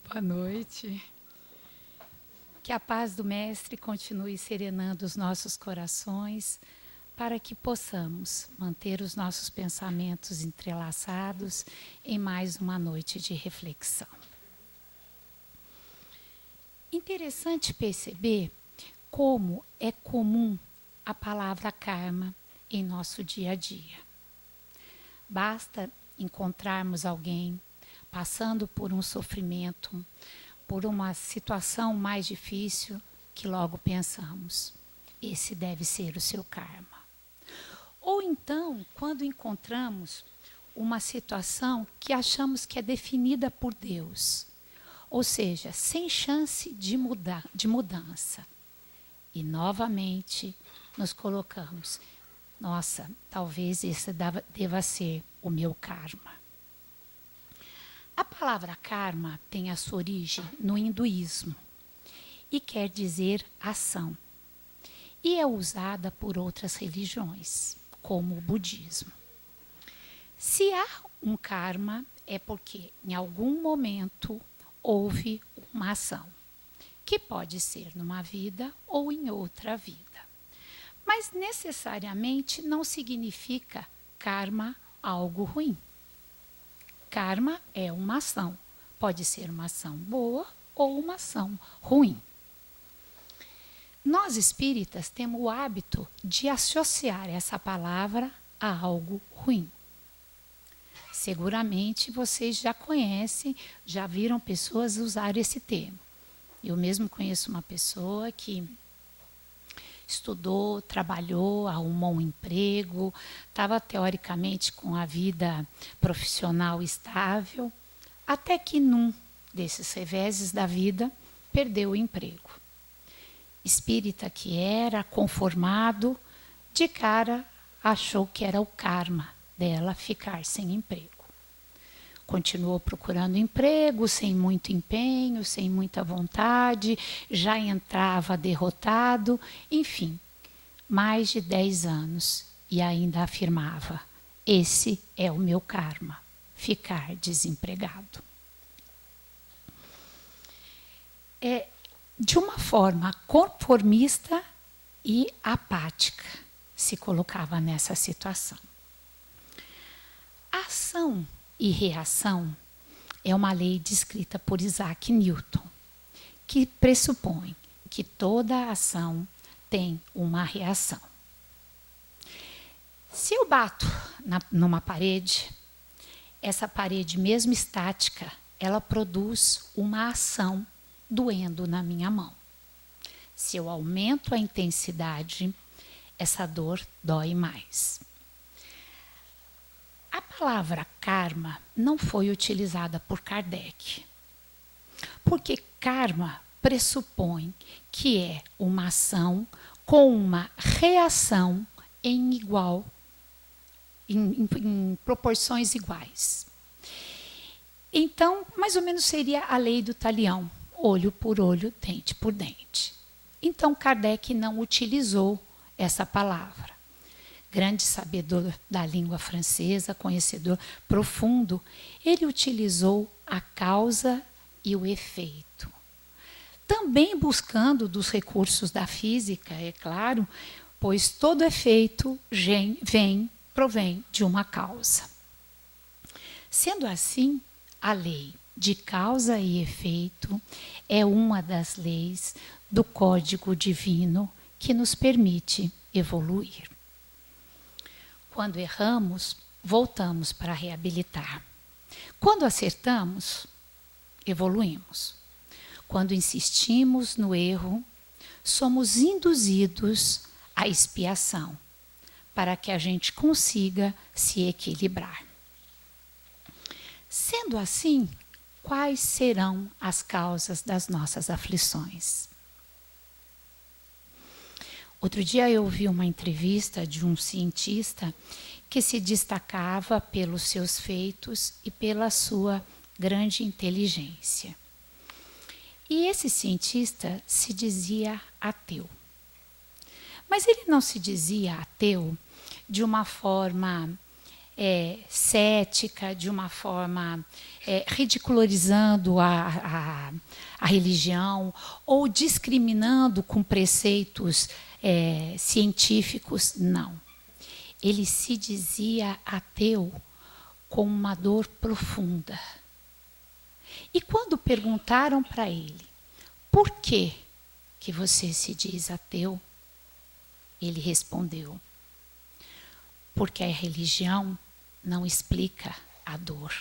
Boa noite. Que a paz do Mestre continue serenando os nossos corações para que possamos manter os nossos pensamentos entrelaçados em mais uma noite de reflexão. Interessante perceber como é comum a palavra karma em nosso dia a dia. Basta encontrarmos alguém passando por um sofrimento, por uma situação mais difícil, que logo pensamos, esse deve ser o seu karma. Ou então, quando encontramos uma situação que achamos que é definida por Deus, ou seja, sem chance de mudança. E novamente nos colocamos, nossa, talvez esse deva ser o meu karma. A palavra karma tem a sua origem no hinduísmo e quer dizer ação. E é usada por outras religiões, como o budismo. Se há um karma, é porque em algum momento houve uma ação, que pode ser numa vida ou em outra vida. Mas necessariamente não significa karma algo ruim. Karma é uma ação. Pode ser uma ação boa ou uma ação ruim. Nós espíritas temos o hábito de associar essa palavra a algo ruim. Seguramente vocês já conhecem, já viram pessoas usar esse termo. Eu mesmo conheço uma pessoa que estudou, trabalhou, arrumou um emprego, estava teoricamente com a vida profissional estável, até que num desses reveses da vida perdeu o emprego. Espírita que era, conformado, de cara achou que era o karma dela ficar sem emprego. Continuou procurando emprego, sem muito empenho, sem muita vontade, já entrava derrotado, enfim, mais de 10 anos e ainda afirmava, esse é o meu karma, ficar desempregado. De uma forma conformista e apática, se colocava nessa situação. A ação e reação é uma lei descrita por Isaac Newton, que pressupõe que toda ação tem uma reação. Se eu bato numa parede, essa parede mesmo estática, ela produz uma ação doendo na minha mão. Se eu aumento a intensidade, essa dor dói mais. A palavra karma não foi utilizada por Kardec, porque karma pressupõe que é uma ação com uma reação em proporções iguais. Então, mais ou menos seria a lei do talião, olho por olho, dente por dente. Então, Kardec não utilizou essa palavra. Grande sabedor da língua francesa, conhecedor profundo, ele utilizou a causa e o efeito. Também buscando dos recursos da física, é claro, pois todo efeito provém de uma causa. Sendo assim, a lei de causa e efeito é uma das leis do Código Divino que nos permite evoluir. Quando erramos, voltamos para reabilitar. Quando acertamos, evoluímos. Quando insistimos no erro, somos induzidos à expiação, para que a gente consiga se equilibrar. Sendo assim, quais serão as causas das nossas aflições? Outro dia eu ouvi uma entrevista de um cientista que se destacava pelos seus feitos e pela sua grande inteligência. E esse cientista se dizia ateu. Mas ele não se dizia ateu de uma forma cética, de uma forma ridicularizando a religião ou discriminando com preceitos científicos, não. Ele se dizia ateu com uma dor profunda. E quando perguntaram para ele, por que você se diz ateu? Ele respondeu, porque a religião não explica a dor.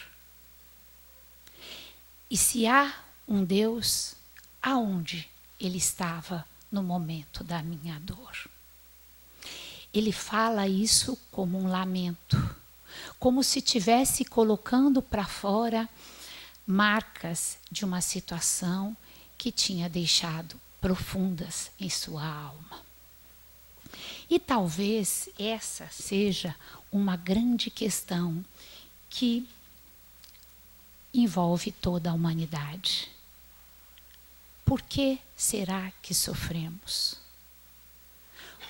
E se há um Deus, aonde ele estava no momento da minha dor? Ele fala isso como um lamento, como se estivesse colocando para fora marcas de uma situação que tinha deixado profundas em sua alma. E talvez essa seja uma grande questão que envolve toda a humanidade. Por que será que sofremos?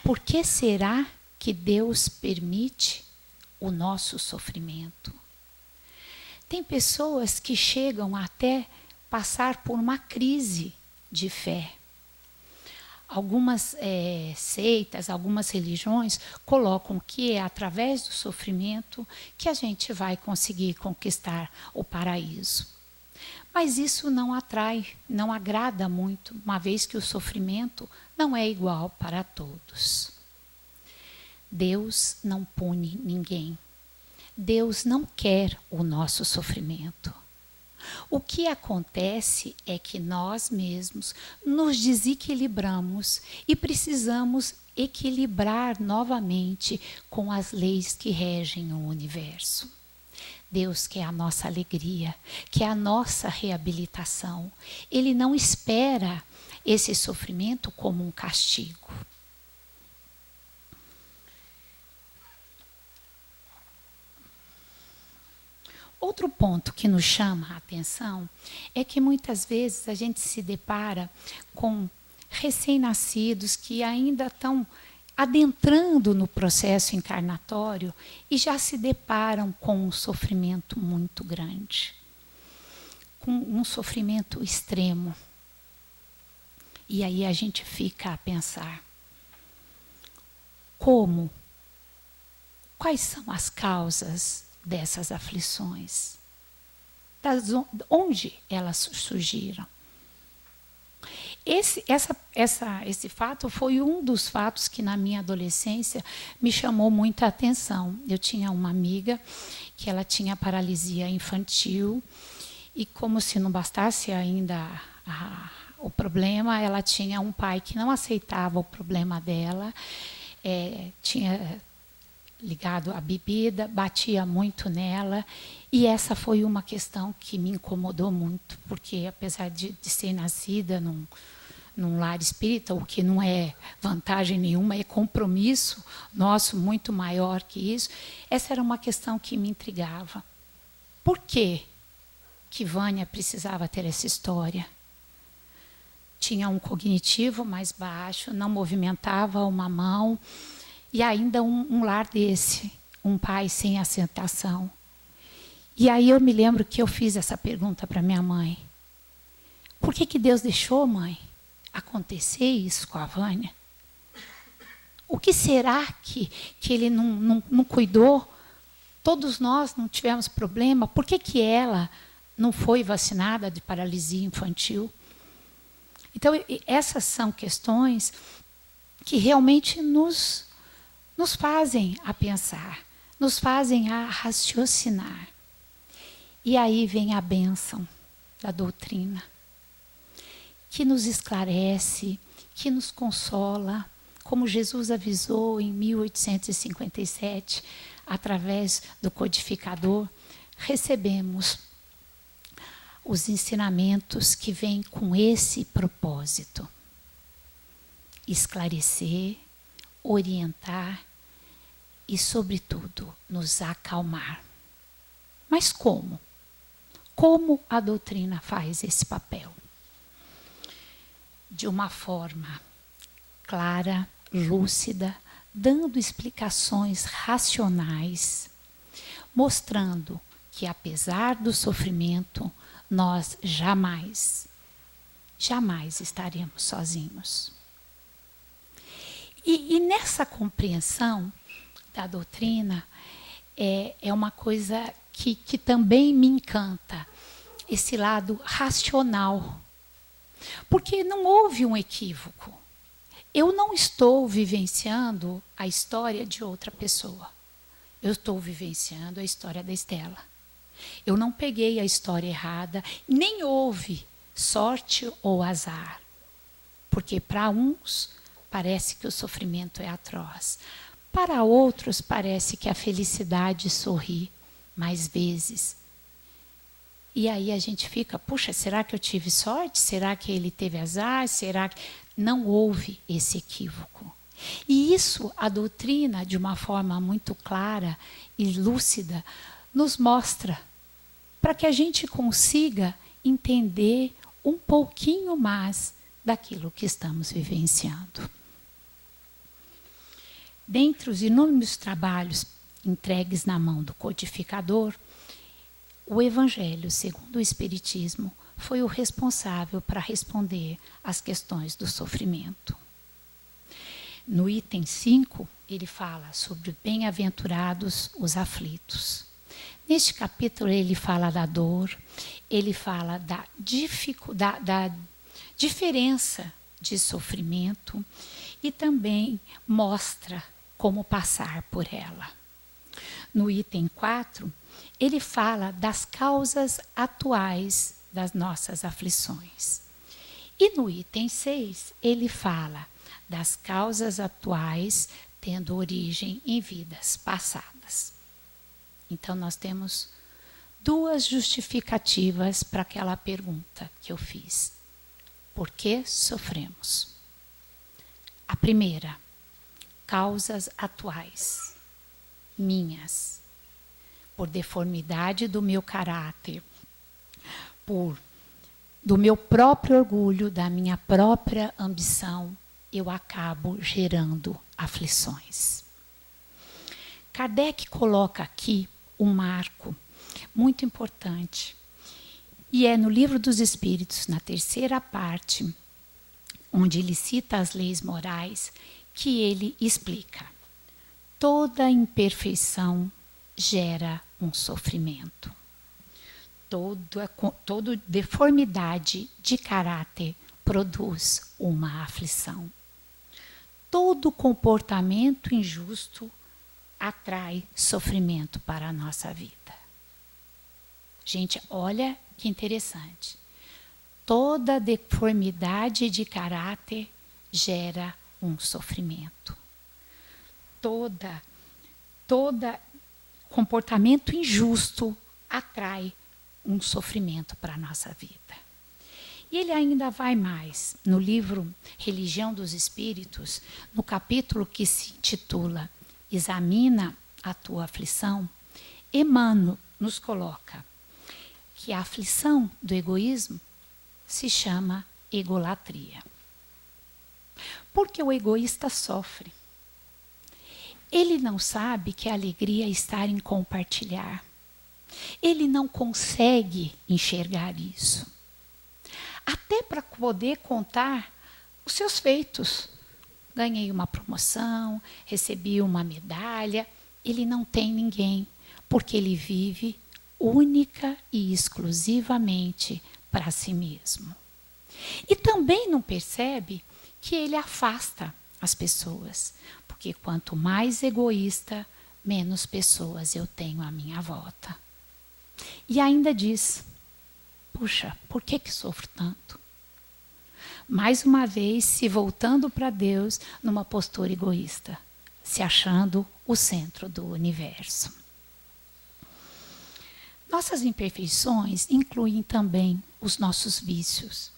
Por que será que Deus permite o nosso sofrimento? Tem pessoas que chegam até passar por uma crise de fé. Algumas seitas, algumas religiões colocam que é através do sofrimento que a gente vai conseguir conquistar o paraíso. Mas isso não atrai, não agrada muito, uma vez que o sofrimento não é igual para todos. Deus não pune ninguém. Deus não quer o nosso sofrimento. O que acontece é que nós mesmos nos desequilibramos e precisamos equilibrar novamente com as leis que regem o universo. Deus quer a nossa alegria, quer a nossa reabilitação. Ele não espera esse sofrimento como um castigo. Outro ponto que nos chama a atenção é que muitas vezes a gente se depara com recém-nascidos que ainda estão adentrando no processo encarnatório e já se deparam com um sofrimento muito grande, com um sofrimento extremo. E aí a gente fica a pensar, quais são as causas dessas aflições? Onde elas surgiram? Esse fato foi um dos fatos que na minha adolescência me chamou muita atenção. Eu tinha uma amiga que ela tinha paralisia infantil e, como se não bastasse ainda o problema, ela tinha um pai que não aceitava o problema dela, tinha ligado à bebida, batia muito nela, e essa foi uma questão que me incomodou muito, porque apesar de ser nascida num lar espírita, o que não é vantagem nenhuma, é compromisso nosso muito maior que isso, essa era uma questão que me intrigava. Por que Vânia precisava ter essa história? Tinha um cognitivo mais baixo, não movimentava uma mão, e ainda um lar desse, um pai sem aceitação. E aí eu me lembro que eu fiz essa pergunta para minha mãe. Por que Deus deixou, mãe, acontecer isso com a Vânia? O que será que ele não cuidou? Todos nós não tivemos problema. Por que ela não foi vacinada de paralisia infantil? Então, essas são questões que realmente nos fazem a pensar, nos fazem a raciocinar. E aí vem a bênção da doutrina, que nos esclarece, que nos consola, como Jesus avisou em 1857, através do codificador, recebemos os ensinamentos que vêm com esse propósito: esclarecer, orientar e, sobretudo, nos acalmar. Mas como? Como a doutrina faz esse papel? De uma forma clara, lúcida, dando explicações racionais, mostrando que apesar do sofrimento, nós jamais estaremos sozinhos. E nessa compreensão da doutrina, é uma coisa que também me encanta, esse lado racional. Porque não houve um equívoco. Eu não estou vivenciando a história de outra pessoa. Eu estou vivenciando a história da Estela. Eu não peguei a história errada, nem houve sorte ou azar. Porque para uns parece que o sofrimento é atroz. Para outros parece que a felicidade sorri mais vezes. E aí a gente fica, puxa, será que eu tive sorte? Será que ele teve azar? Será que... Não houve esse equívoco. E isso a doutrina, de uma forma muito clara e lúcida, nos mostra, para que a gente consiga entender um pouquinho mais daquilo que estamos vivenciando. Dentre os inúmeros trabalhos entregues na mão do codificador, o Evangelho, segundo o Espiritismo, foi o responsável para responder às questões do sofrimento. No item 5, ele fala sobre bem-aventurados os aflitos. Neste capítulo, ele fala da dor, ele fala da diferença de sofrimento e também mostra como passar por ela. No item 4, ele fala das causas atuais das nossas aflições. E no item 6, ele fala das causas atuais tendo origem em vidas passadas. Então, nós temos duas justificativas para aquela pergunta que eu fiz. Por que sofremos? A primeira, causas atuais, minhas, por deformidade do meu caráter, do meu próprio orgulho, da minha própria ambição, eu acabo gerando aflições. Kardec coloca aqui um marco muito importante. E é no Livro dos Espíritos, na terceira parte, onde ele cita as leis morais, que ele explica. Toda imperfeição gera um sofrimento. Toda deformidade de caráter produz uma aflição. Todo comportamento injusto atrai sofrimento para a nossa vida. Gente, olha que interessante. Toda deformidade de caráter gera um sofrimento. Todo comportamento injusto atrai um sofrimento para a nossa vida. E ele ainda vai mais. No livro Religião dos Espíritos, no capítulo que se intitula Examina a tua aflição, Emmanuel nos coloca que a aflição do egoísmo se chama egolatria. Porque o egoísta sofre. Ele não sabe que a alegria está em compartilhar. Ele não consegue enxergar isso. Até para poder contar os seus feitos. Ganhei uma promoção, recebi uma medalha. Ele não tem ninguém, porque ele vive única e exclusivamente para si mesmo. E também não percebe que ele afasta as pessoas, porque quanto mais egoísta, menos pessoas eu tenho à minha volta. E ainda diz, puxa, por que sofro tanto? Mais uma vez, se voltando para Deus numa postura egoísta, se achando o centro do universo. Nossas imperfeições incluem também os nossos vícios.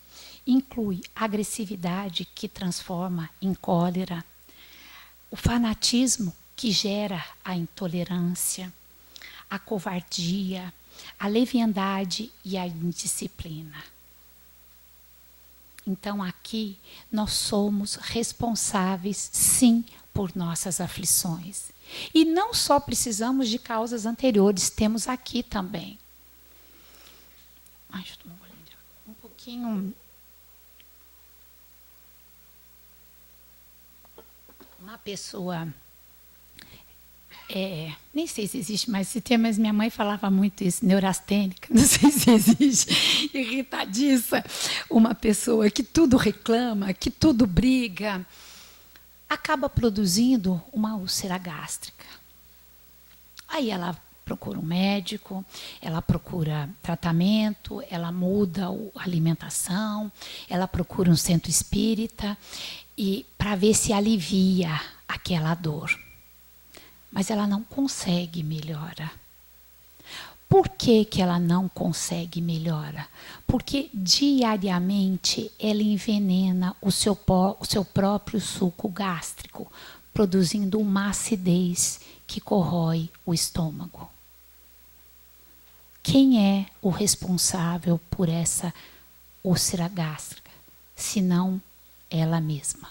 Inclui a agressividade que transforma em cólera, o fanatismo que gera a intolerância, a covardia, a leviandade e a indisciplina. Então aqui nós somos responsáveis, sim, por nossas aflições. E não só precisamos de causas anteriores, temos aqui também. Ai, deixa eu tomar um pouquinho. Uma pessoa, nem sei se existe mais esse termo, mas minha mãe falava muito isso, neurastênica, não sei se existe, irritadiça, uma pessoa que tudo reclama, que tudo briga, acaba produzindo uma úlcera gástrica. Aí ela procura um médico, ela procura tratamento, ela muda a alimentação, ela procura um centro espírita e para ver se alivia aquela dor. Mas ela não consegue melhorar. Por que que ela não consegue melhorar? Porque diariamente ela envenena o seu próprio suco gástrico, produzindo uma acidez que corrói o estômago. Quem é o responsável por essa úlcera gástrica? Senão ela mesma.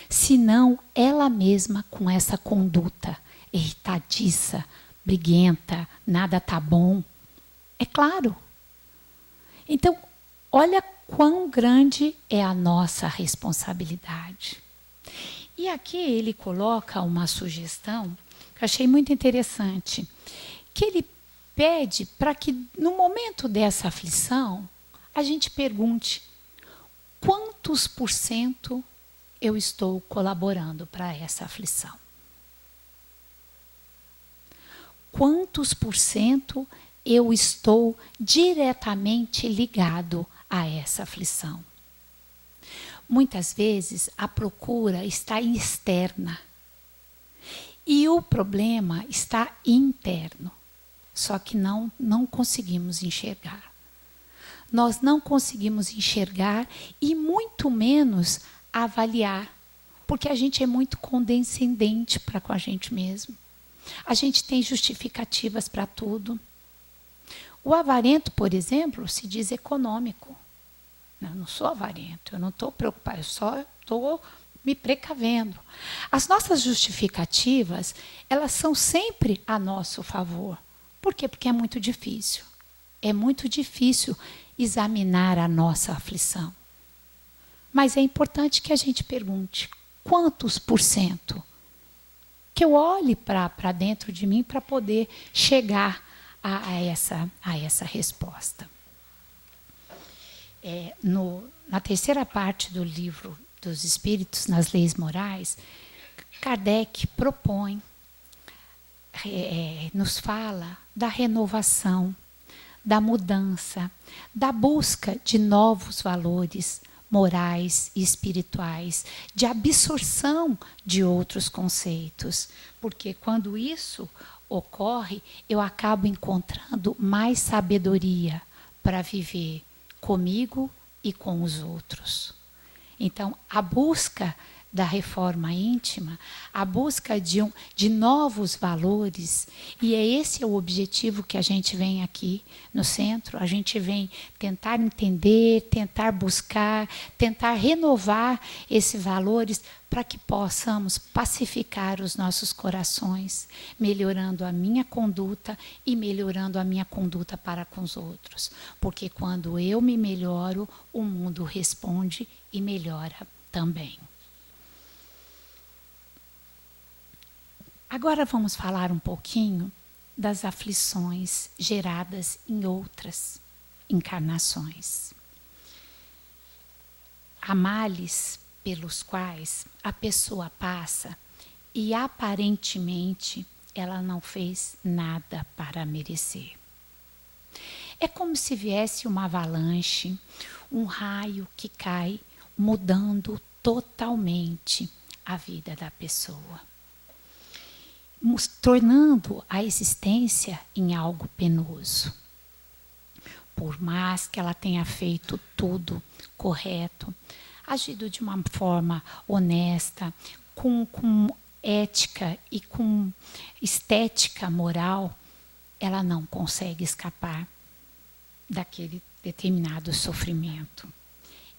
Senão ela mesma com essa conduta irritadiça, briguenta, nada tá bom. É claro. Então, olha quão grande é a nossa responsabilidade. E aqui ele coloca uma sugestão que eu achei muito interessante, que ele pede para que no momento dessa aflição a gente pergunte quantos por cento eu estou colaborando para essa aflição. Quantos por cento eu estou diretamente ligado a essa aflição? Muitas vezes a procura está externa e o problema está interno, só que não conseguimos enxergar. Nós não conseguimos enxergar e muito menos avaliar, porque a gente é muito condescendente para com a gente mesmo. A gente tem justificativas para tudo. O avarento, por exemplo, se diz econômico. Eu não sou avarento, eu não estou preocupado, eu só estou me precavendo. As nossas justificativas, elas são sempre a nosso favor. Por quê? Porque é muito difícil. É muito difícil examinar a nossa aflição. Mas é importante que a gente pergunte, quantos por cento? Que eu olhe para dentro de mim para poder chegar a essa resposta. Na terceira parte do livro dos Espíritos, nas Leis Morais, Kardec propõe, nos fala da renovação, da mudança, da busca de novos valores morais e espirituais, de absorção de outros conceitos. Porque quando isso ocorre, eu acabo encontrando mais sabedoria para viver comigo e com os outros. Então, a busca da reforma íntima, a busca de novos valores, e esse é o objetivo que a gente vem aqui no centro, a gente vem tentar entender, tentar buscar, tentar renovar esses valores para que possamos pacificar os nossos corações, melhorando a minha conduta e melhorando a minha conduta para com os outros. Porque quando eu me melhoro, o mundo responde e melhora também. Agora vamos falar um pouquinho das aflições geradas em outras encarnações. Há males pelos quais a pessoa passa e aparentemente ela não fez nada para merecer. É como se viesse uma avalanche, um raio que cai, mudando totalmente a vida da pessoa, tornando a existência em algo penoso. Por mais que ela tenha feito tudo correto, agido de uma forma honesta, com ética e com estética moral, ela não consegue escapar daquele determinado sofrimento.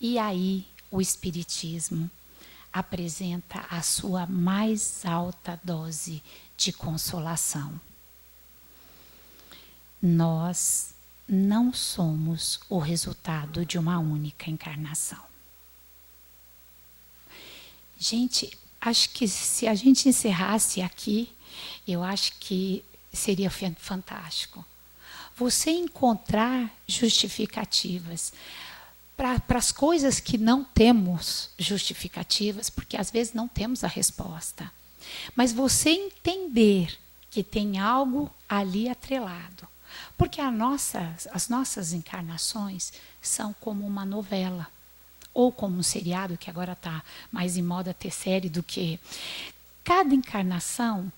E aí o Espiritismo, apresenta a sua mais alta dose de consolação. Nós não somos o resultado de uma única encarnação. Gente, acho que se a gente encerrasse aqui, eu acho que seria fantástico. Você encontrar justificativas para as coisas que não temos justificativas, porque às vezes não temos a resposta. Mas você entender que tem algo ali atrelado. Porque as nossas encarnações são como uma novela. Ou como um seriado, que agora está mais em moda ter série do que... Cada encarnação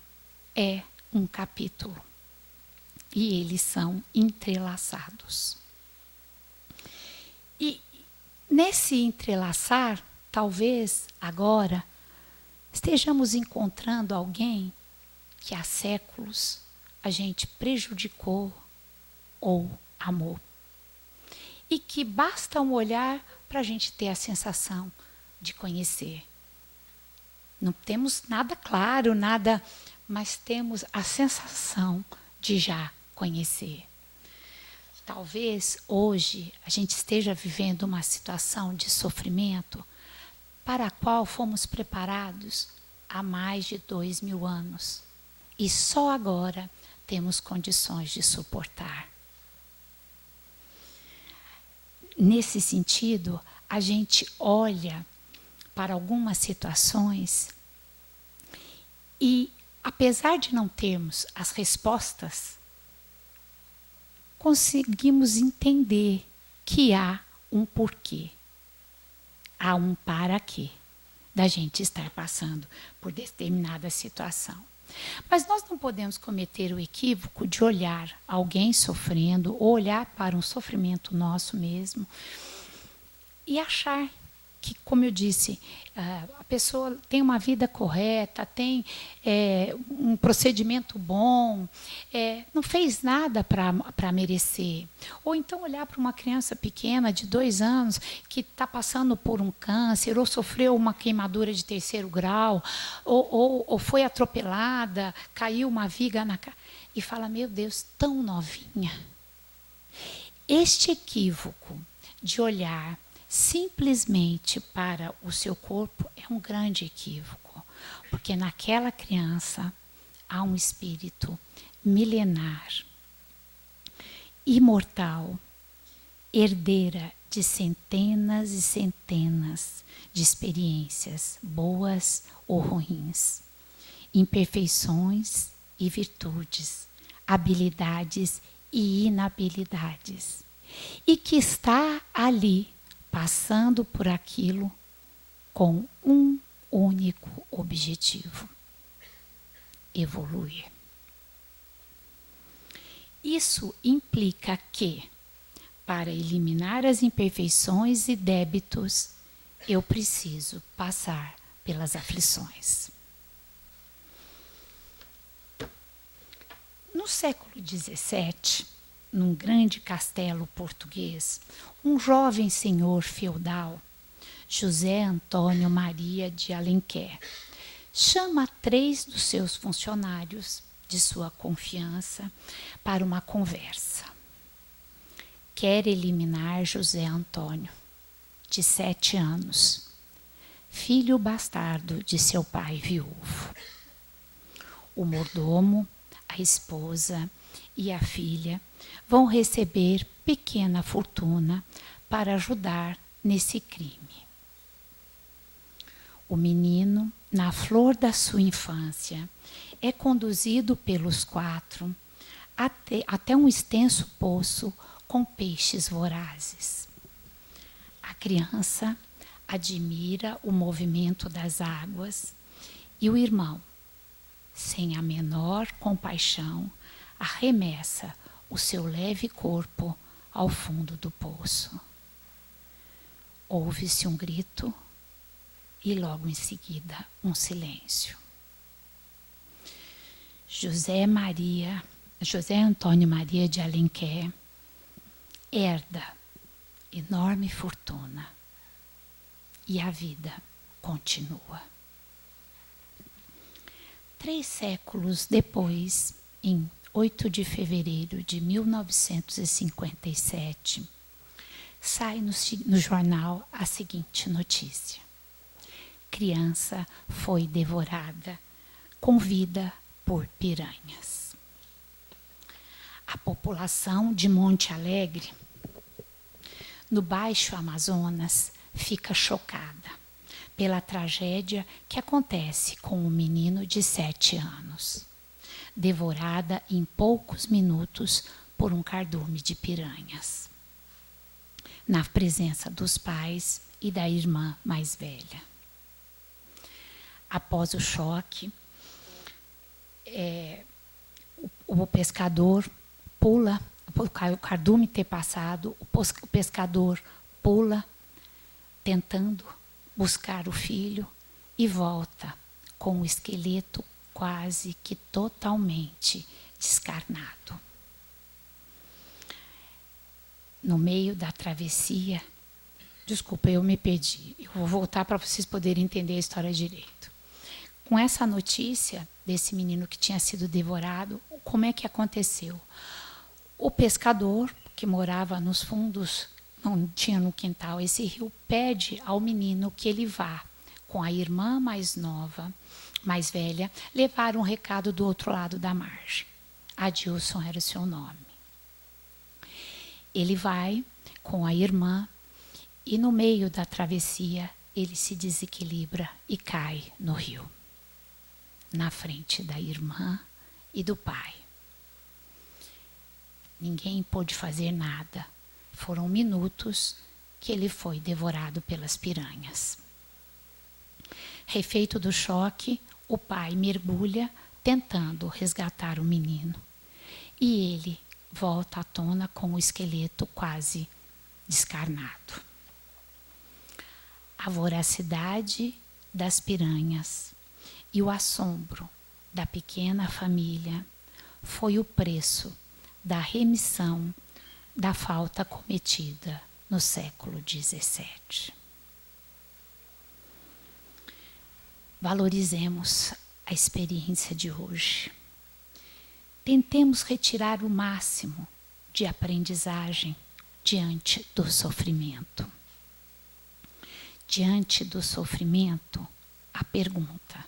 é um capítulo. E eles são entrelaçados. E nesse entrelaçar, talvez agora estejamos encontrando alguém que há séculos a gente prejudicou ou amou. E que basta um olhar para a gente ter a sensação de conhecer. Não temos nada claro, nada, mas temos a sensação de já conhecer. Talvez hoje a gente esteja vivendo uma situação de sofrimento para a qual fomos preparados há mais de 2000 anos. E só agora temos condições de suportar. Nesse sentido, a gente olha para algumas situações e, apesar de não termos as respostas, conseguimos entender que há um porquê, há um para quê da gente estar passando por determinada situação. Mas nós não podemos cometer o equívoco de olhar alguém sofrendo ou olhar para um sofrimento nosso mesmo e achar que, como eu disse, a pessoa tem uma vida correta, tem um procedimento bom, não fez nada para merecer. Ou então olhar para uma criança pequena de 2 anos que está passando por um câncer, ou sofreu uma queimadura de 3º grau, ou foi atropelada, caiu uma viga na cara, e fala, meu Deus, tão novinha. Este equívoco de olhar simplesmente para o seu corpo é um grande equívoco, porque naquela criança há um espírito milenar, imortal, herdeira de centenas e centenas de experiências, boas ou ruins, imperfeições e virtudes, habilidades e inabilidades, e que está ali passando por aquilo com um único objetivo: evoluir. Isso implica que, para eliminar as imperfeições e débitos, eu preciso passar pelas aflições. No século XVII, num grande castelo português, um jovem senhor feudal, José Antônio Maria de Alenquer, chama 3 dos seus funcionários de sua confiança para uma conversa. Quer eliminar José Antônio, de 7 anos, filho bastardo de seu pai viúvo. O mordomo, a esposa e a filha vão receber pequena fortuna para ajudar nesse crime. O menino, na flor da sua infância, é conduzido pelos 4 até um extenso poço com peixes vorazes. A criança admira o movimento das águas e o irmão, sem a menor compaixão, arremessa o seu leve corpo ao fundo do poço. Ouve-se um grito e logo em seguida um silêncio. José Antônio Maria de Alenquer herda enorme fortuna e a vida continua. 3 séculos depois, em 8 de fevereiro de 1957, sai no jornal a seguinte notícia: criança foi devorada com vida por piranhas. A população de Monte Alegre, no Baixo Amazonas, fica chocada pela tragédia que acontece com um menino de 7 anos, devorada em poucos minutos por um cardume de piranhas, na presença dos pais e da irmã mais velha. Após o choque, o pescador pula, o cardume ter passado, o pescador pula, tentando buscar o filho, e volta com o esqueleto quase que totalmente descarnado. No meio da travessia, desculpa, eu me perdi, eu vou voltar para vocês poderem entender a história direito. Com essa notícia desse menino que tinha sido devorado, como é que aconteceu? O pescador, que morava nos fundos, não tinha no quintal esse rio, pede ao menino que ele vá com a irmã mais nova, mais velha, levar um recado do outro lado da margem. Adilson era o seu nome. Ele vai com a irmã e no meio da travessia ele se desequilibra e cai no rio, na frente da irmã e do pai. Ninguém pôde fazer nada. Foram minutos que ele foi devorado pelas piranhas. Refeito do choque, o pai mergulha tentando resgatar o menino. E ele volta à tona com o esqueleto quase descarnado. A voracidade das piranhas e o assombro da pequena família foi o preço da remissão da falta cometida no século XVII. Valorizemos a experiência de hoje. Tentemos retirar o máximo de aprendizagem diante do sofrimento. Diante do sofrimento, a pergunta: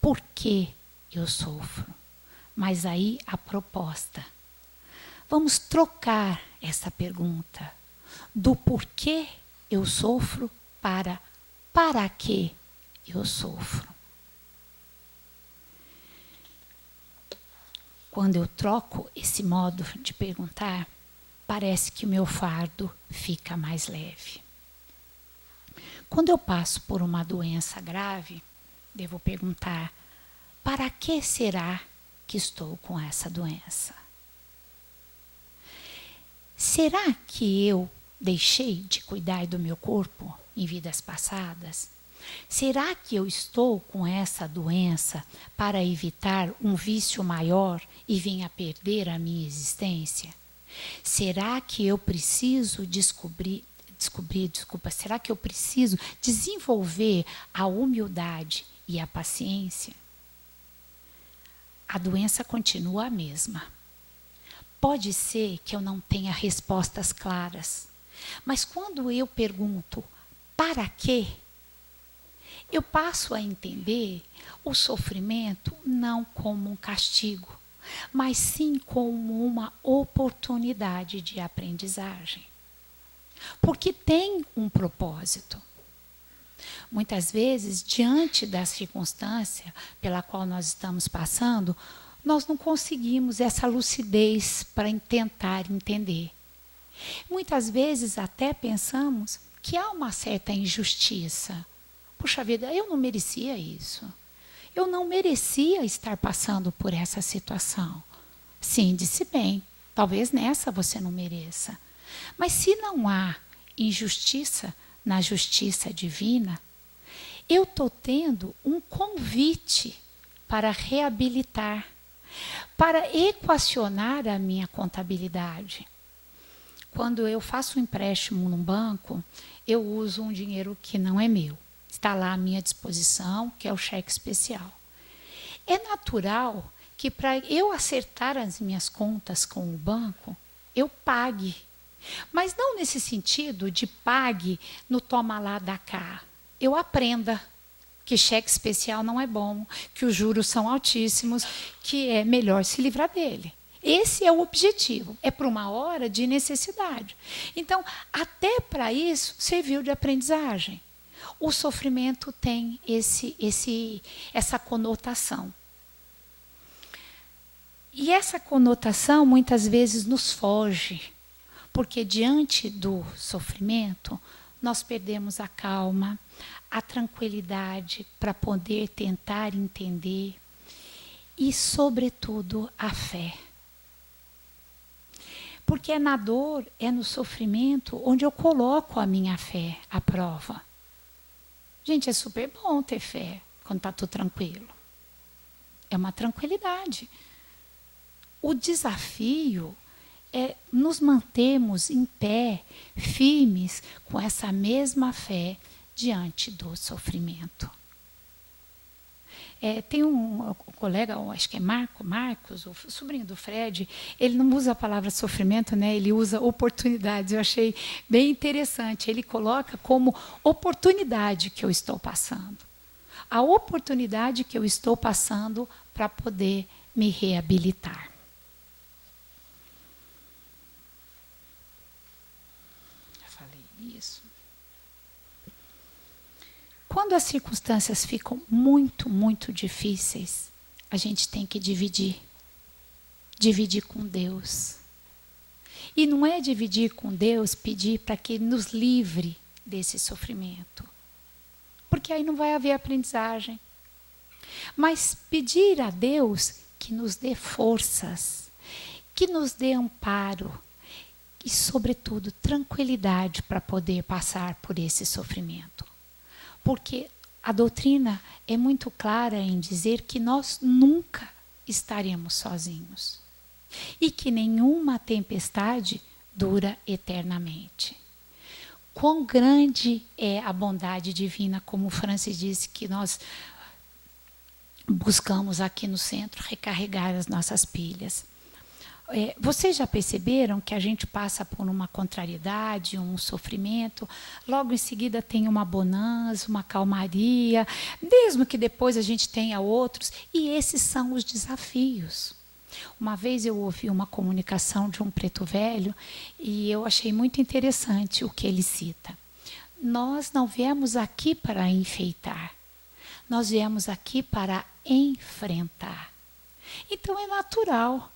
por que eu sofro? Mas aí a proposta: vamos trocar essa pergunta do porquê eu sofro para que eu sofro. Quando eu troco esse modo de perguntar, parece que o meu fardo fica mais leve. Quando eu passo por uma doença grave, devo perguntar: para que será que estou com essa doença? Será que eu deixei de cuidar do meu corpo em vidas passadas? Será que eu estou com essa doença para evitar um vício maior e vir a perder a minha existência? Será que eu preciso será que eu preciso desenvolver a humildade e a paciência? A doença continua a mesma. Pode ser que eu não tenha respostas claras, mas quando eu pergunto para quê, eu passo a entender o sofrimento não como um castigo, mas sim como uma oportunidade de aprendizagem. Porque tem um propósito. Muitas vezes, diante da circunstância pela qual nós estamos passando, nós não conseguimos essa lucidez para tentar entender. Muitas vezes até pensamos que há uma certa injustiça. Puxa vida, eu não merecia isso. Eu não merecia estar passando por essa situação. Sim, disse bem, talvez nessa você não mereça. Mas se não há injustiça na justiça divina, eu estou tendo um convite para reabilitar, para equacionar a minha contabilidade. quando eu faço um empréstimo num banco, eu uso um dinheiro que não é meu. Está lá à minha disposição, que é o cheque especial. É natural que para eu acertar as minhas contas com o banco, eu pague. Mas não nesse sentido de pague no toma lá da cá. Eu aprenda que cheque especial não é bom, que os juros são altíssimos, que é melhor se livrar dele. Esse é o objetivo, é para uma hora de necessidade. Então, até para isso, serviu de aprendizagem. O sofrimento tem essa conotação. E essa conotação muitas vezes nos foge, porque diante do sofrimento, nós perdemos a calma, a tranquilidade para poder tentar entender e, sobretudo, a fé. Porque é na dor, é no sofrimento onde eu coloco a minha fé à prova. Gente, é super bom ter fé quando está tudo tranquilo. É uma tranquilidade. O desafio é nos mantermos em pé, firmes, com essa mesma fé diante do sofrimento. Tem um colega, acho que é Marcos, o sobrinho do Fred, ele não usa a palavra sofrimento, né? Ele usa oportunidades. Eu achei bem interessante. Ele coloca como oportunidade que eu estou passando. A oportunidade que eu estou passando para poder me reabilitar. Já falei isso. Quando as circunstâncias ficam muito, muito difíceis, a gente tem que dividir. Dividir com Deus. E não é dividir com Deus, pedir para que Ele nos livre desse sofrimento. Porque aí não vai haver aprendizagem. Mas pedir a Deus que nos dê forças, que nos dê amparo e, sobretudo, tranquilidade para poder passar por esse sofrimento. Porque a doutrina é muito clara em dizer que nós nunca estaremos sozinhos. E que nenhuma tempestade dura eternamente. Quão grande é a bondade divina, como o Francis disse, que nós buscamos aqui no centro recarregar as nossas pilhas. Vocês já perceberam que a gente passa por uma contrariedade, um sofrimento, logo em seguida tem uma bonança, uma calmaria, mesmo que depois a gente tenha outros, e esses são os desafios. Uma vez eu ouvi uma comunicação de um preto velho e eu achei muito interessante o que ele cita. Nós não viemos aqui para enfeitar, nós viemos aqui para enfrentar. Então é natural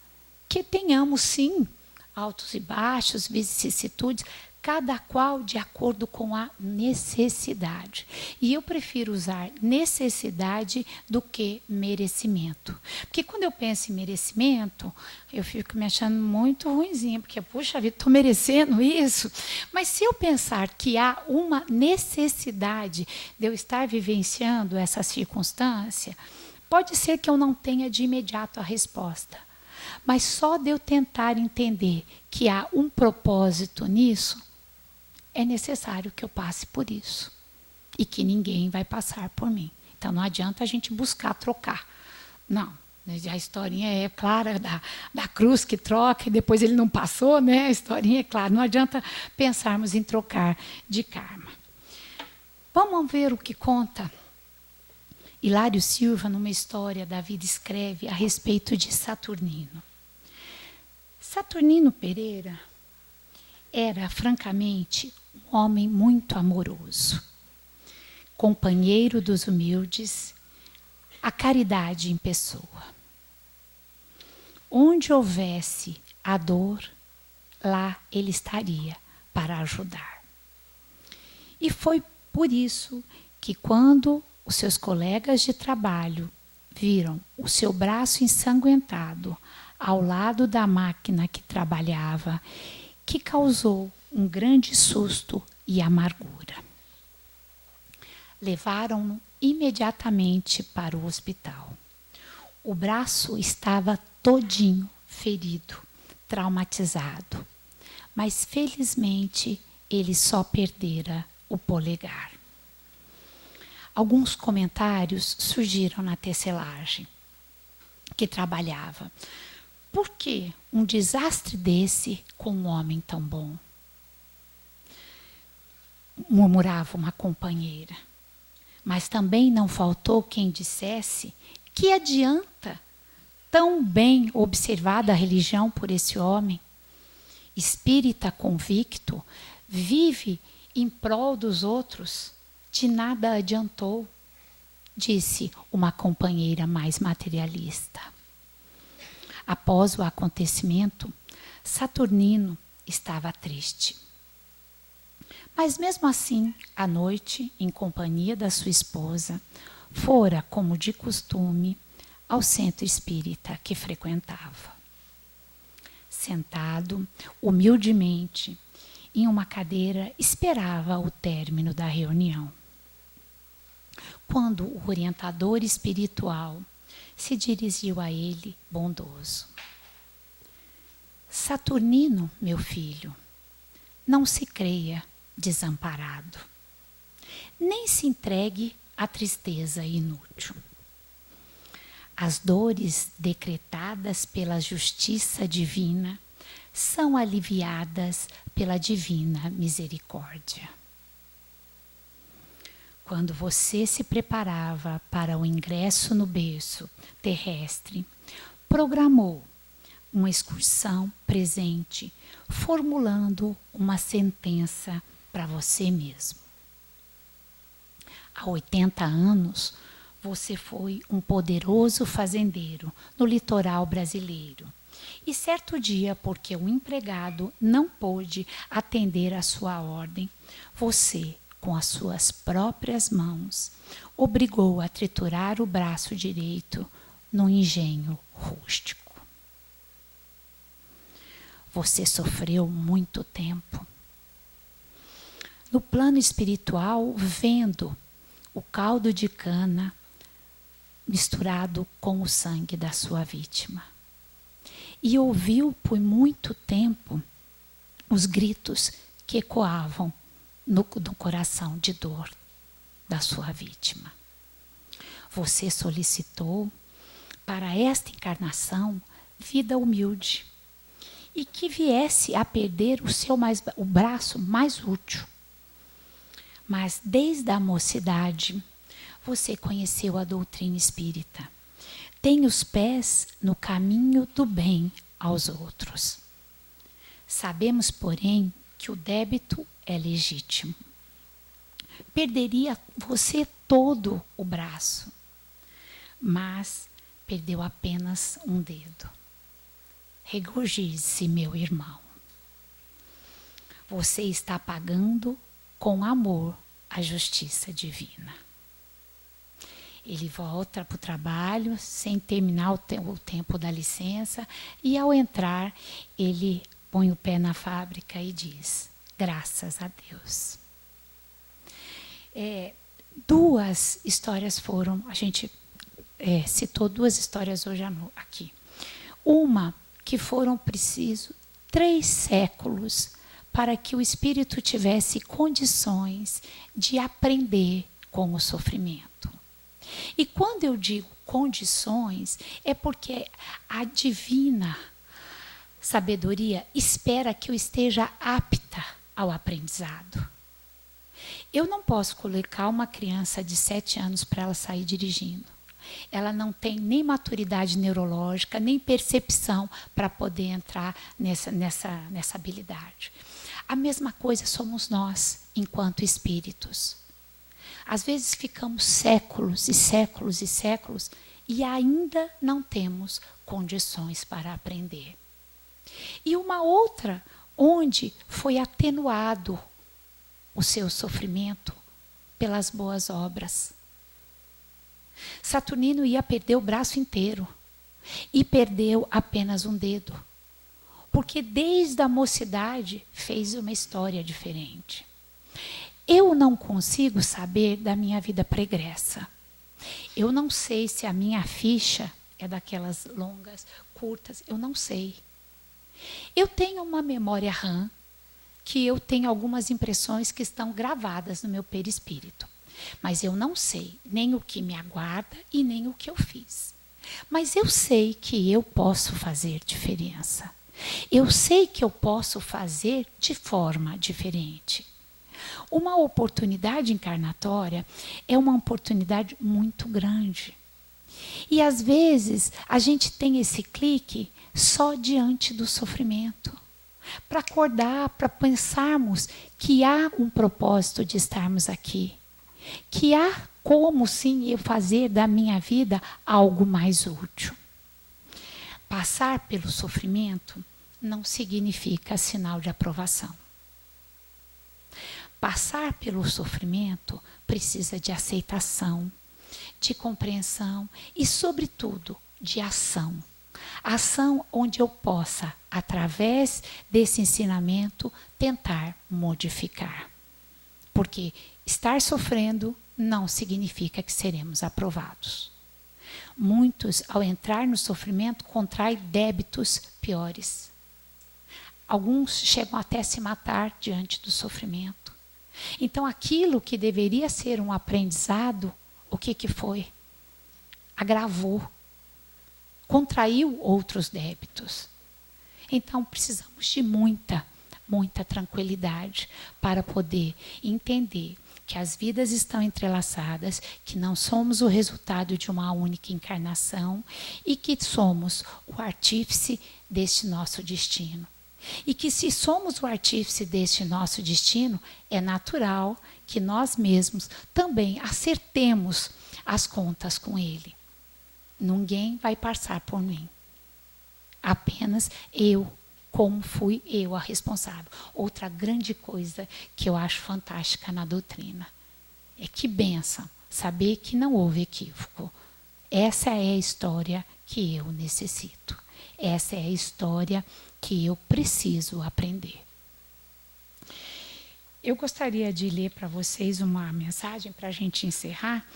que tenhamos, sim, altos e baixos, vicissitudes, cada qual de acordo com a necessidade. E eu prefiro usar necessidade do que merecimento. Porque quando eu penso em merecimento, eu fico me achando muito ruinzinha, porque, puxa vida, estou merecendo isso. Mas se eu pensar que há uma necessidade de eu estar vivenciando essa circunstância, pode ser que eu não tenha de imediato a resposta. Mas só de eu tentar entender que há um propósito nisso, é necessário que eu passe por isso. E que ninguém vai passar por mim. Então não adianta a gente buscar trocar. Não. A historinha é clara da cruz que troca e depois ele não passou, né? A historinha é clara. Não adianta pensarmos em trocar de karma. Vamos ver o que conta Hilário Silva, numa história da vida, escreve a respeito de Saturnino. Saturnino Pereira era, francamente, um homem muito amoroso, companheiro dos humildes, a caridade em pessoa. Onde houvesse a dor, lá ele estaria para ajudar. E foi por isso que, quando os seus colegas de trabalho viram o seu braço ensanguentado ao lado da máquina que trabalhava, que causou um grande susto e amargura. Levaram-no imediatamente para o hospital. O braço estava todinho ferido, traumatizado. mas felizmente ele só perdera o polegar. Alguns comentários surgiram na tecelagem que trabalhava. Por que um desastre desse com um homem tão bom? Murmurava uma companheira. Mas também não faltou quem dissesse que adianta tão bem observada a religião por esse homem. Espírita convicto, vive em prol dos outros, de nada adiantou, disse uma companheira mais materialista. Após o acontecimento, Saturnino estava triste. Mas mesmo assim, à noite, em companhia da sua esposa, fora, como de costume, ao centro espírita que frequentava. Sentado, humildemente, em uma cadeira, esperava o término da reunião. Quando o orientador espiritual se dirigiu a ele, bondoso. Saturnino, meu filho, não se creia desamparado, nem se entregue à tristeza inútil. As dores decretadas pela justiça divina são aliviadas pela divina misericórdia. Quando você se preparava para o ingresso no berço terrestre, programou uma excursão presente, formulando uma sentença para você mesmo. Há 80 anos, você foi um poderoso fazendeiro no litoral brasileiro. E certo dia, porque o empregado não pôde atender à sua ordem, você, com as suas próprias mãos, obrigou a triturar o braço direito no engenho rústico. Você sofreu muito tempo. No plano espiritual, vendo o caldo de cana misturado com o sangue da sua vítima. E ouviu por muito tempo os gritos que ecoavam no coração de dor da sua vítima. Você solicitou para esta encarnação vida humilde e que viesse a perder o braço mais útil. Mas desde a mocidade você conheceu a doutrina espírita. Tem os pés no caminho do bem aos outros. Sabemos, porém, que o débito é legítimo. Perderia você todo o braço, mas perdeu apenas um dedo. Regozije-se, meu irmão. Você está pagando com amor a justiça divina. Ele volta para o trabalho sem terminar o tempo da licença e, ao entrar, ele põe o pé na fábrica e diz: graças a Deus. Duas histórias foram, a gente citou duas histórias hoje aqui. Uma que foram precisos 3 séculos para que o espírito tivesse condições de aprender com o sofrimento. E quando eu digo condições, é porque a divina sabedoria espera que eu esteja apta ao aprendizado. Eu não posso colocar uma criança de 7 anos para ela sair dirigindo. Ela não tem nem maturidade neurológica, nem percepção para poder entrar nessa habilidade. A mesma coisa somos nós, enquanto espíritos. Às vezes ficamos séculos e séculos e séculos e ainda não temos condições para aprender. E uma outra, onde foi atenuado o seu sofrimento pelas boas obras. Saturnino ia perder o braço inteiro e perdeu apenas um dedo, porque desde a mocidade fez uma história diferente. Eu não consigo saber da minha vida pregressa. Eu não sei se a minha ficha é daquelas longas, curtas, eu não sei. Eu tenho uma memória RAM que eu tenho algumas impressões que estão gravadas no meu perispírito. Mas eu não sei nem o que me aguarda e nem o que eu fiz. Mas eu sei que eu posso fazer diferença. Eu sei que eu posso fazer de forma diferente. Uma oportunidade encarnatória é uma oportunidade muito grande. E às vezes a gente tem esse clique só diante do sofrimento. Para acordar, para pensarmos que há um propósito de estarmos aqui. Que há como sim eu fazer da minha vida algo mais útil. Passar pelo sofrimento não significa sinal de aprovação. Passar pelo sofrimento precisa de aceitação, de compreensão e, sobretudo, de ação. Ação onde eu possa, através desse ensinamento, tentar modificar. Porque estar sofrendo não significa que seremos aprovados. Muitos, ao entrar no sofrimento, contraem débitos piores. Alguns chegam até a se matar diante do sofrimento. Então, aquilo que deveria ser um aprendizado, o que foi? Agravou, contraiu outros débitos. Então, precisamos de muita tranquilidade para poder entender que as vidas estão entrelaçadas, que não somos o resultado de uma única encarnação e que somos o artífice deste nosso destino. E que se somos o artífice deste nosso destino, é natural que nós mesmos também acertemos as contas com ele. Ninguém vai passar por mim. Apenas eu, como fui eu a responsável. Outra grande coisa que eu acho fantástica na doutrina é que bênção saber que não houve equívoco. Essa é a história que eu necessito. Essa é a história que eu preciso aprender. Eu gostaria de ler para vocês uma mensagem para a gente encerrar,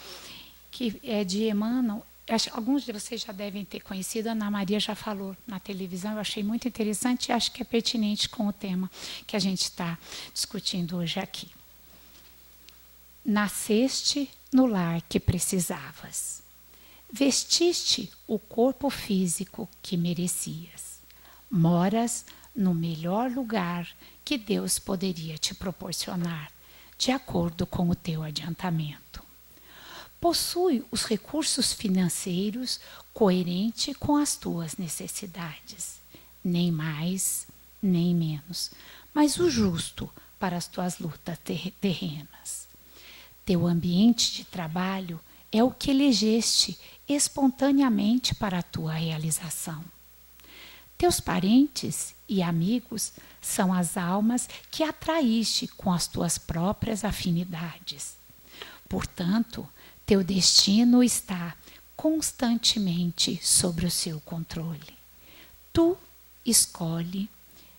que é de Emmanuel. Alguns de vocês já devem ter conhecido, a Ana Maria já falou na televisão, eu achei muito interessante e acho que é pertinente com o tema que a gente está discutindo hoje aqui. Nasceste no lar que precisavas. Vestiste o corpo físico que merecias. Moras no melhor lugar que Deus poderia te proporcionar, de acordo com o teu adiantamento. Possui os recursos financeiros coerente com as tuas necessidades, nem mais, nem menos, mas o justo para as tuas lutas terrenas. Teu ambiente de trabalho é o que elegeste espontaneamente para a tua realização. Teus parentes e amigos são as almas que atraíste com as tuas próprias afinidades. Portanto, teu destino está constantemente sobre o seu controle. Tu escolhe,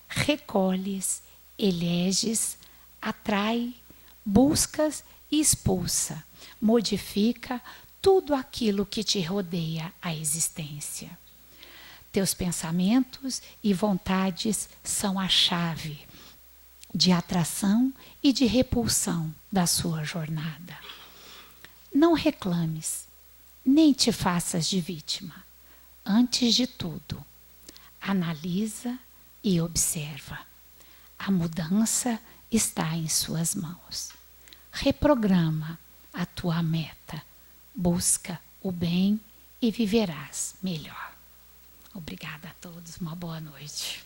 recolhes, eleges, atrai, buscas e expulsa, modifica tudo aquilo que te rodeia a existência. Teus pensamentos e vontades são a chave de atração e de repulsão da sua jornada. Não reclames, nem te faças de vítima. Antes de tudo, analisa e observa. A mudança está em suas mãos. Reprograma a tua meta. Busca o bem e viverás melhor. Obrigada a todos. Uma boa noite.